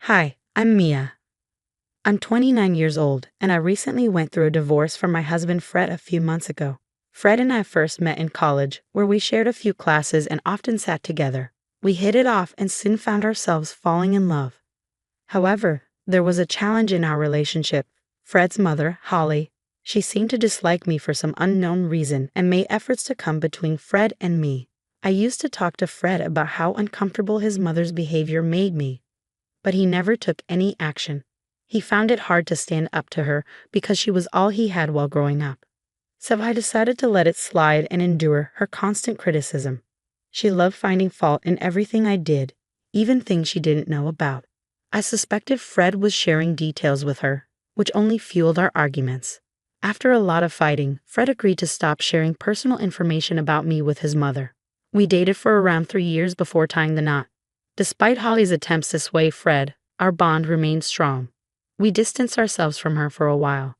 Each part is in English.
Hi, I'm Mia. I'm 29 years old, and I recently went through a divorce from my husband Fred a few months ago. Fred and I first met in college, where we shared a few classes and often sat together. We hit it off and soon found ourselves falling in love. However, there was a challenge in our relationship. Fred's mother, Holly, she seemed to dislike me for some unknown reason and made efforts to come between Fred and me. I used to talk to Fred about how uncomfortable his mother's behavior made me, but he never took any action. He found it hard to stand up to her because she was all he had while growing up. So I decided to let it slide and endure her constant criticism. She loved finding fault in everything I did, even things she didn't know about. I suspected Fred was sharing details with her, which only fueled our arguments. After a lot of fighting, Fred agreed to stop sharing personal information about me with his mother. We dated for around 3 years before tying the knot. Despite Holly's attempts to sway Fred, our bond remained strong. We distanced ourselves from her for a while.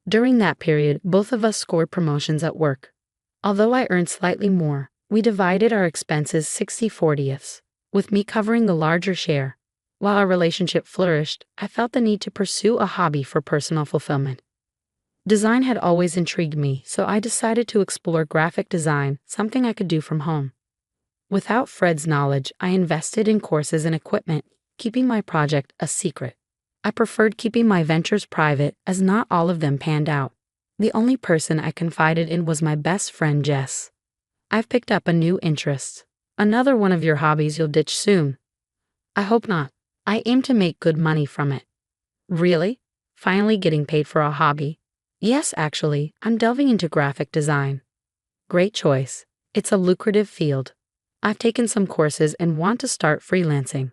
During that period, both of us scored promotions at work. Although I earned slightly more, we divided our expenses 60/40ths, with me covering the larger share. While our relationship flourished, I felt the need to pursue a hobby for personal fulfillment. Design had always intrigued me, so I decided to explore graphic design, something I could do from home. Without Fred's knowledge, I invested in courses and equipment, keeping my project a secret. I preferred keeping my ventures private, as not all of them panned out. The only person I confided in was my best friend Jess. I've picked up a new interest. Another one of your hobbies you'll ditch soon. I hope not. I aim to make good money from it. Really? Finally getting paid for a hobby? Yes, actually, I'm delving into graphic design. Great choice. It's a lucrative field. I've taken some courses and want to start freelancing.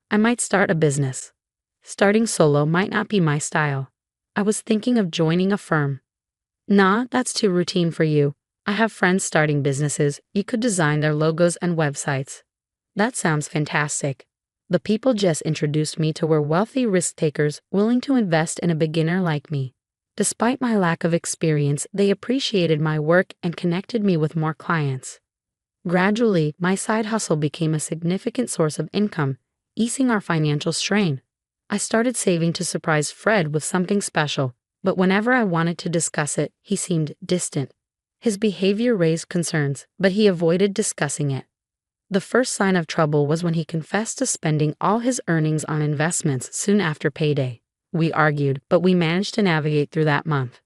I might start a business. Starting solo might not be my style. I was thinking of joining a firm. Nah, that's too routine for you. I have friends starting businesses. You could design their logos and websites. That sounds fantastic. The people Jess introduced me to were wealthy risk takers willing to invest in a beginner like me. Despite my lack of experience, they appreciated my work and connected me with more clients. Gradually, my side hustle became a significant source of income, easing our financial strain. I started saving to surprise Fred with something special, but whenever I wanted to discuss it, he seemed distant. His behavior raised concerns, but he avoided discussing it. The first sign of trouble was when he confessed to spending all his earnings on investments soon after payday. We argued, but we managed to navigate through that month.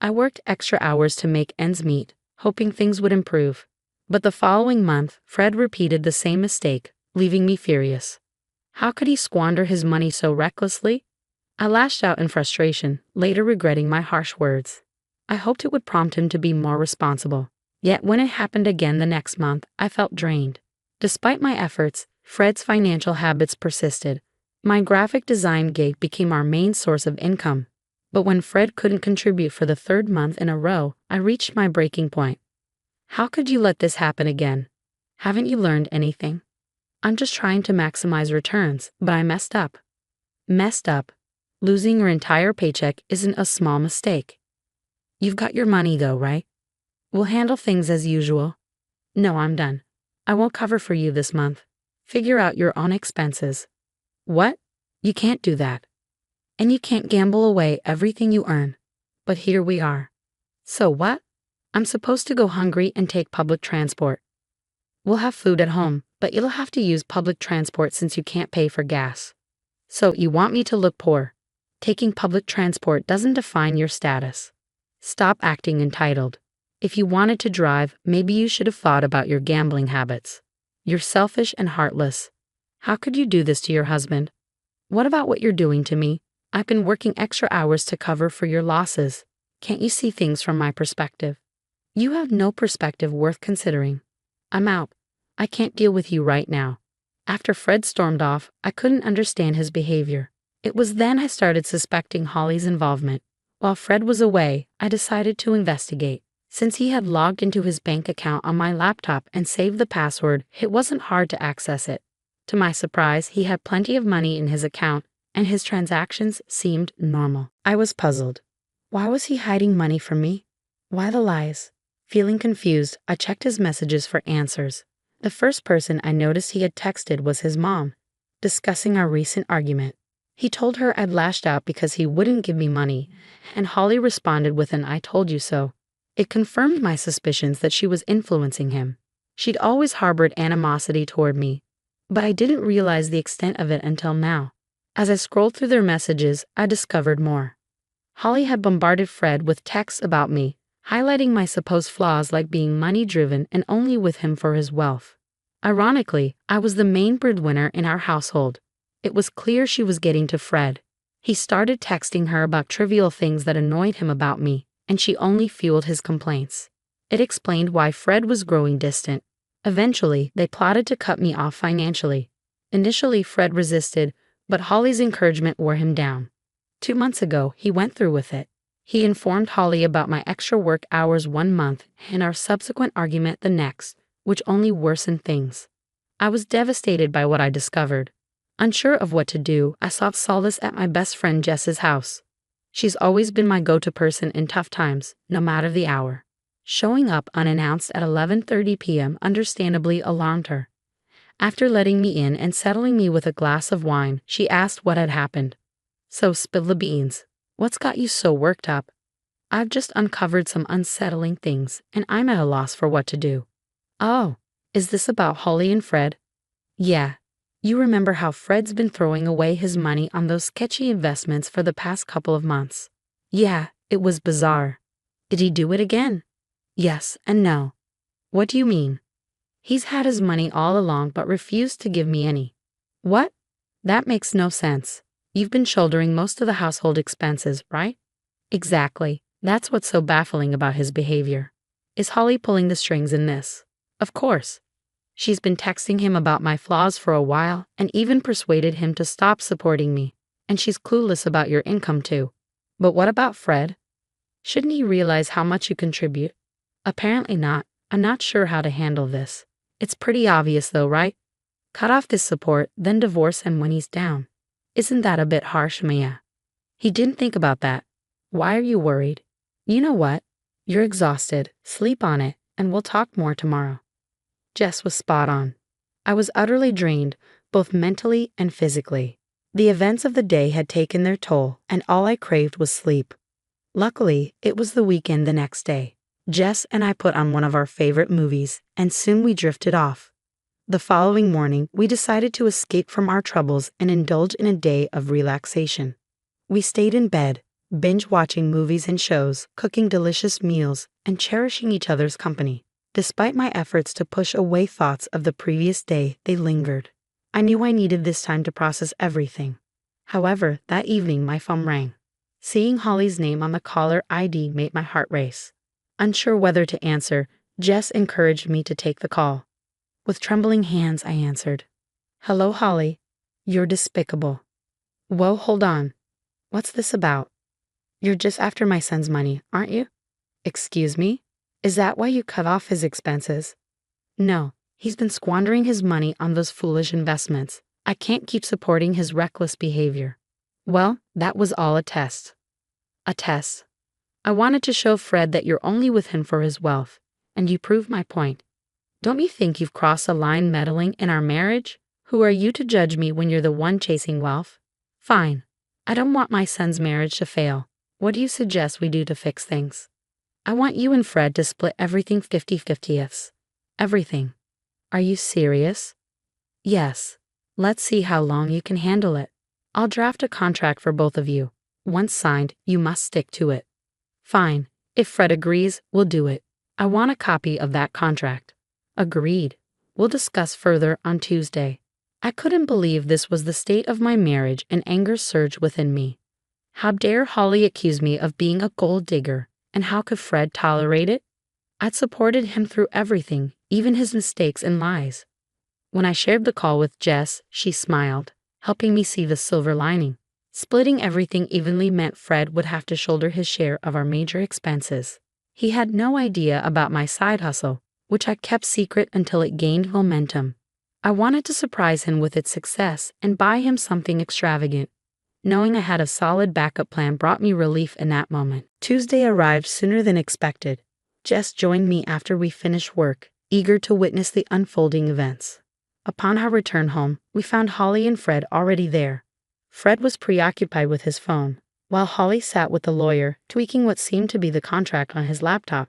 I worked extra hours to make ends meet, hoping things would improve. But the following month, Fred repeated the same mistake, leaving me furious. How could he squander his money so recklessly? I lashed out in frustration, later regretting my harsh words. I hoped it would prompt him to be more responsible. Yet when it happened again the next month, I felt drained. Despite my efforts, Fred's financial habits persisted. My graphic design gig became our main source of income. But when Fred couldn't contribute for the third month in a row, I reached my breaking point. How could you let this happen again? Haven't you learned anything? I'm just trying to maximize returns, but I messed up. Messed up. Losing your entire paycheck isn't a small mistake. You've got your money though, right? We'll handle things as usual. No, I'm done. I won't cover for you this month. Figure out your own expenses. What? You can't do that. And you can't gamble away everything you earn. But here we are. So what? I'm supposed to go hungry and take public transport. We'll have food at home, but you'll have to use public transport since you can't pay for gas. So you want me to look poor? Taking public transport doesn't define your status. Stop acting entitled. If you wanted to drive, maybe you should have thought about your gambling habits. You're selfish and heartless. How could you do this to your husband? What about what you're doing to me? I've been working extra hours to cover for your losses. Can't you see things from my perspective? You have no perspective worth considering. I'm out. I can't deal with you right now. After Fred stormed off, I couldn't understand his behavior. It was then I started suspecting Holly's involvement. While Fred was away, I decided to investigate. Since he had logged into his bank account on my laptop and saved the password, it wasn't hard to access it. To my surprise, he had plenty of money in his account, and his transactions seemed normal. I was puzzled. Why was he hiding money from me? Why the lies? Feeling confused, I checked his messages for answers. The first person I noticed he had texted was his mom, discussing our recent argument. He told her I'd lashed out because he wouldn't give me money, and Holly responded with an "I told you so." It confirmed my suspicions that she was influencing him. She'd always harbored animosity toward me, but I didn't realize the extent of it until now. As I scrolled through their messages, I discovered more. Holly had bombarded Fred with texts about me, highlighting my supposed flaws like being money-driven and only with him for his wealth. Ironically, I was the main breadwinner in our household. It was clear she was getting to Fred. He started texting her about trivial things that annoyed him about me, and she only fueled his complaints. It explained why Fred was growing distant. Eventually, they plotted to cut me off financially. Initially, Fred resisted, but Holly's encouragement wore him down. 2 months ago, he went through with it. He informed Holly about my extra work hours 1 month and our subsequent argument the next, which only worsened things. I was devastated by what I discovered. Unsure of what to do, I sought solace at my best friend Jess's house. She's always been my go-to person in tough times, no matter the hour. Showing up unannounced at 11:30 p.m. understandably alarmed her. After letting me in and settling me with a glass of wine, she asked what had happened. "So spill the beans. What's got you so worked up?" "I've just uncovered some unsettling things, and I'm at a loss for what to do." "Oh, is this about Holly and Fred?" "Yeah. You remember how Fred's been throwing away his money on those sketchy investments for the past couple of months?" "Yeah, it was bizarre." "Did he do it again?" "Yes and no." "What do you mean?" "He's had his money all along but refused to give me any." "What? That makes no sense. You've been shouldering most of the household expenses, right?" "Exactly. That's what's so baffling about his behavior." "Is Holly pulling the strings in this?" "Of course. She's been texting him about my flaws for a while and even persuaded him to stop supporting me. And she's clueless about your income too." "But what about Fred? Shouldn't he realize how much you contribute?" "Apparently not. I'm not sure how to handle this. It's pretty obvious though, right? Cut off this support, then divorce him when he's down. Isn't that a bit harsh, Mia?" "He didn't think about that." "Why are you worried?" "You know what? You're exhausted. Sleep on it, and we'll talk more tomorrow." Jess was spot on. I was utterly drained, both mentally and physically. The events of the day had taken their toll, and all I craved was sleep. Luckily, it was the weekend the next day. Jess and I put on one of our favorite movies, and soon we drifted off. The following morning, we decided to escape from our troubles and indulge in a day of relaxation. We stayed in bed, binge-watching movies and shows, cooking delicious meals, and cherishing each other's company. Despite my efforts to push away thoughts of the previous day, they lingered. I knew I needed this time to process everything. However, that evening my phone rang. Seeing Holly's name on the caller ID made my heart race. Unsure whether to answer, Jess encouraged me to take the call. With trembling hands, I answered. "Hello, Holly. You're despicable." "Whoa, hold on. What's this about?" "You're just after my son's money, aren't you?" "Excuse me? Is that why you cut off his expenses?" "No, he's been squandering his money on those foolish investments. I can't keep supporting his reckless behavior." "Well, that was all a test." "A test? I wanted to show Fred that you're only with him for his wealth, and you proved my point. Don't you think you've crossed a line meddling in our marriage? Who are you to judge me when you're the one chasing wealth?" "Fine. I don't want my son's marriage to fail. What do you suggest we do to fix things?" "I want you and Fred to split everything 50-50ths. Everything." "Are you serious?" "Yes. Let's see how long you can handle it. I'll draft a contract for both of you. Once signed, you must stick to it." "Fine. If Fred agrees, we'll do it. I want a copy of that contract." "Agreed. We'll discuss further on Tuesday." I couldn't believe this was the state of my marriage, and anger surged within me. How dare Holly accuse me of being a gold digger, and how could Fred tolerate it? I'd supported him through everything, even his mistakes and lies. When I shared the call with Jess, she smiled, helping me see the silver lining. Splitting everything evenly meant Fred would have to shoulder his share of our major expenses. He had no idea about my side hustle, which I kept secret until it gained momentum. I wanted to surprise him with its success and buy him something extravagant. Knowing I had a solid backup plan brought me relief in that moment. Tuesday arrived sooner than expected. Jess joined me after we finished work, eager to witness the unfolding events. Upon our return home, we found Holly and Fred already there. Fred was preoccupied with his phone, while Holly sat with the lawyer, tweaking what seemed to be the contract on his laptop.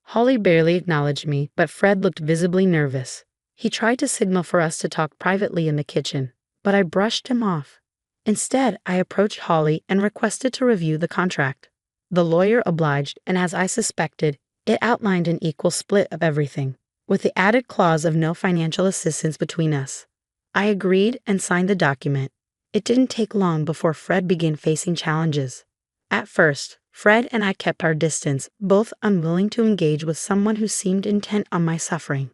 Holly barely acknowledged me, but Fred looked visibly nervous. He tried to signal for us to talk privately in the kitchen, but I brushed him off. Instead, I approached Holly and requested to review the contract. The lawyer obliged, and as I suspected, it outlined an equal split of everything, with the added clause of no financial assistance between us. I agreed and signed the document. It didn't take long before Fred began facing challenges. At first, Fred and I kept our distance, both unwilling to engage with someone who seemed intent on my suffering.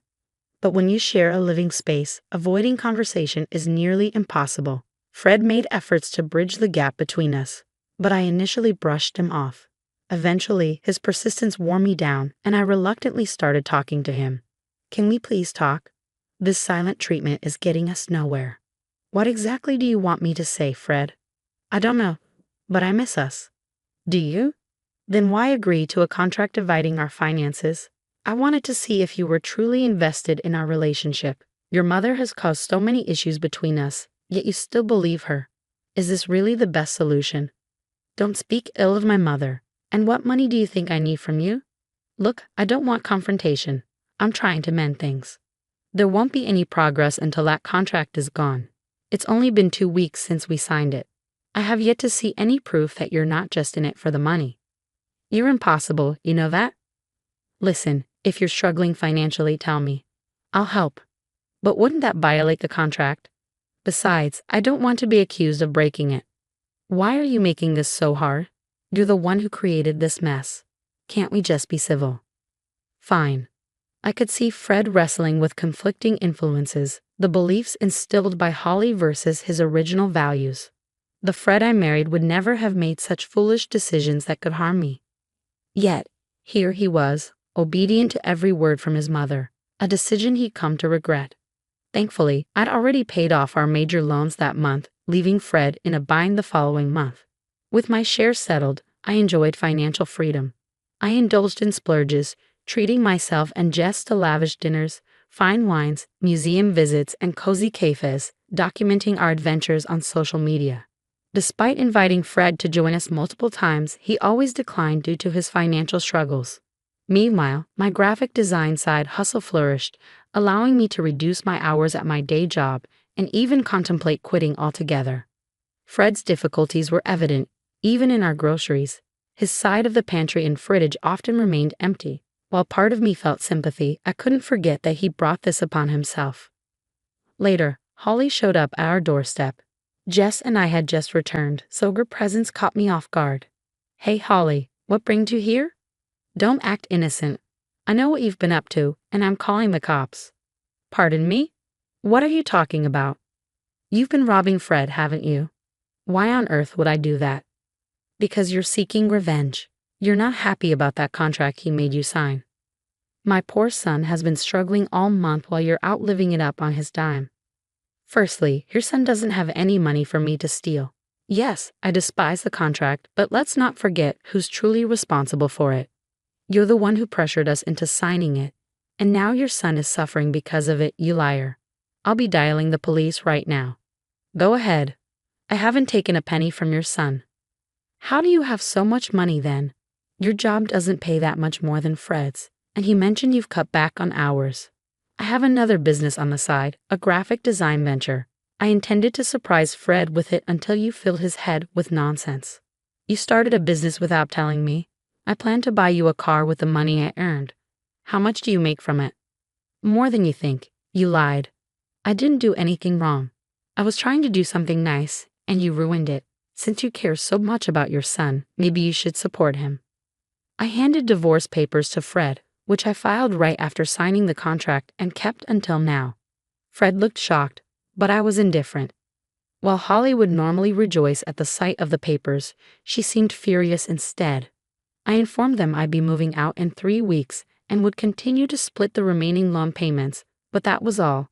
But when you share a living space, avoiding conversation is nearly impossible. Fred made efforts to bridge the gap between us, but I initially brushed him off. Eventually, his persistence wore me down, and I reluctantly started talking to him. "Can we please talk? This silent treatment is getting us nowhere." "What exactly do you want me to say, Fred?" "I don't know, but I miss us." "Do you? Then why agree to a contract dividing our finances?" "I wanted to see if you were truly invested in our relationship. Your mother has caused so many issues between us, yet you still believe her. Is this really the best solution?" "Don't speak ill of my mother. And what money do you think I need from you?" "Look, I don't want confrontation. I'm trying to mend things. There won't be any progress until that contract is gone. It's only been 2 weeks since we signed it. I have yet to see any proof that you're not just in it for the money." "You're impossible, you know that?" "Listen, if you're struggling financially, tell me. I'll help. But wouldn't that violate the contract? Besides, I don't want to be accused of breaking it." "Why are you making this so hard? You're the one who created this mess. Can't we just be civil?" "Fine." I could see Fred wrestling with conflicting influences, the beliefs instilled by Holly versus his original values. The Fred I married would never have made such foolish decisions that could harm me. Yet, here he was, obedient to every word from his mother, a decision he'd come to regret. Thankfully, I'd already paid off our major loans that month, leaving Fred in a bind the following month. With my shares settled, I enjoyed financial freedom. I indulged in splurges, treating myself and Jess to lavish dinners, fine wines, museum visits, and cozy cafes, documenting our adventures on social media. Despite inviting Fred to join us multiple times, he always declined due to his financial struggles. Meanwhile, my graphic design side hustle flourished, allowing me to reduce my hours at my day job and even contemplate quitting altogether. Fred's difficulties were evident, even in our groceries. His side of the pantry and fridge often remained empty. While part of me felt sympathy, I couldn't forget that he brought this upon himself. Later, Holly showed up at our doorstep. Jess and I had just returned, so her presence caught me off guard. "Hey Holly, what brings you here?" "Don't act innocent. I know what you've been up to, and I'm calling the cops." "Pardon me? What are you talking about?" "You've been robbing Fred, haven't you?" "Why on earth would I do that?" "Because you're seeking revenge. You're not happy about that contract he made you sign. My poor son has been struggling all month while you're out living it up on his dime. Firstly, your son doesn't have any money for me to steal. Yes, I despise the contract, but let's not forget who's truly responsible for it. You're the one who pressured us into signing it, and now your son is suffering because of it, you liar. I'll be dialing the police right now." "Go ahead. I haven't taken a penny from your son." "How do you have so much money then? Your job doesn't pay that much more than Fred's, and he mentioned you've cut back on hours." "I have another business on the side, a graphic design venture. I intended to surprise Fred with it until you filled his head with nonsense." "You started a business without telling me. I plan to buy you a car with the money I earned. How much do you make from it?" "More than you think. You lied. I didn't do anything wrong. I was trying to do something nice, and you ruined it. Since you care so much about your son, maybe you should support him." I handed divorce papers to Fred, which I filed right after signing the contract and kept until now. Fred looked shocked, but I was indifferent. While Holly would normally rejoice at the sight of the papers, she seemed furious instead. I informed them I'd be moving out in 3 weeks and would continue to split the remaining loan payments, but that was all.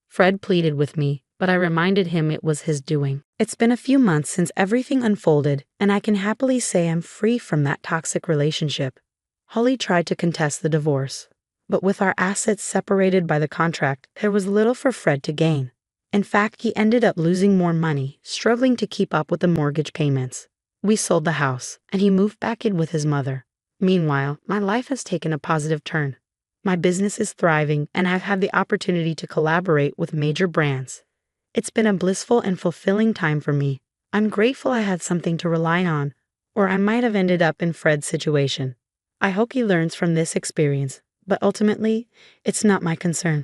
Fred pleaded with me, but I reminded him it was his doing. It's been a few months since everything unfolded, and I can happily say I'm free from that toxic relationship. Holly tried to contest the divorce, but with our assets separated by the contract, there was little for Fred to gain. In fact, he ended up losing more money, struggling to keep up with the mortgage payments. We sold the house, and he moved back in with his mother. Meanwhile, my life has taken a positive turn. My business is thriving, and I've had the opportunity to collaborate with major brands. It's been a blissful and fulfilling time for me. I'm grateful I had something to rely on, or I might have ended up in Fred's situation. I hope he learns from this experience, but ultimately, it's not my concern.